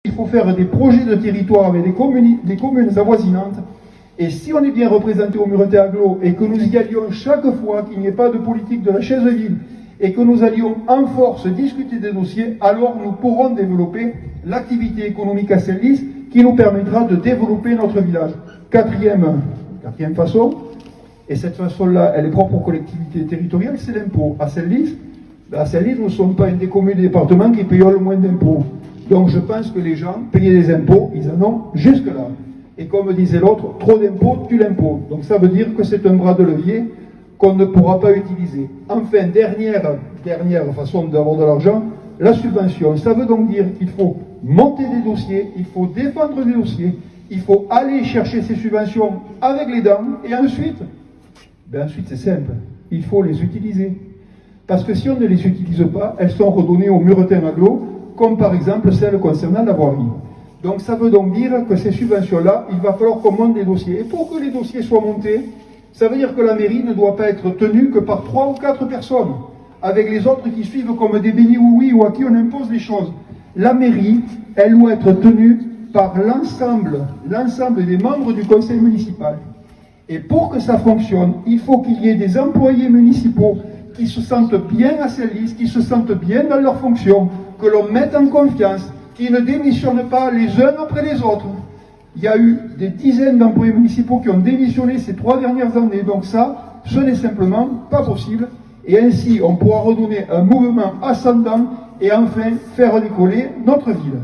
il faut faire des projets de territoire avec des communes avoisinantes. Et si on est bien représenté au Muretin-Aglo et que nous y allions chaque fois, qu'il n'y ait pas de politique de la chaise vide, et que nous allions en force discuter des dossiers, alors nous pourrons développer l'activité économique à Senlis qui nous permettra de développer notre village. Quatrième façon, et cette façon-là, elle est propre aux collectivités territoriales, c'est l'impôt. À Senlis, nous ne sommes pas une des communes et départements qui payons le moins d'impôts. Donc je pense que les gens, payer des impôts, ils en ont jusque-là. Et comme disait l'autre, trop d'impôts tue l'impôt. Donc ça veut dire que c'est un bras de levier qu'on ne pourra pas utiliser. Enfin, dernière façon d'avoir de l'argent, la subvention. Ça veut donc dire qu'il faut monter des dossiers, il faut défendre des dossiers, il faut aller chercher ces subventions avec les dents, et ensuite c'est simple, il faut les utiliser. Parce que si on ne les utilise pas, elles sont redonnées au Muretin-Aglo, comme par exemple celle concernant la voirie. Donc ça veut donc dire que ces subventions-là, il va falloir qu'on monte des dossiers. Et pour que les dossiers soient montés, ça veut dire que la mairie ne doit pas être tenue que par 3 ou 4 personnes, avec les autres qui suivent comme des bénis-oui ou à qui on impose les choses. La mairie, elle doit être tenue par l'ensemble des membres du conseil municipal. Et pour que ça fonctionne, il faut qu'il y ait des employés municipaux qui se sentent bien à Senlis, qui se sentent bien dans leurs fonctions, que l'on mette en confiance, qui ne démissionnent pas les uns après les autres. Il y a eu des dizaines d'employés municipaux qui ont démissionné ces 3 dernières années. Donc ça, ce n'est simplement pas possible. Et ainsi, on pourra redonner un mouvement ascendant et enfin faire décoller notre ville.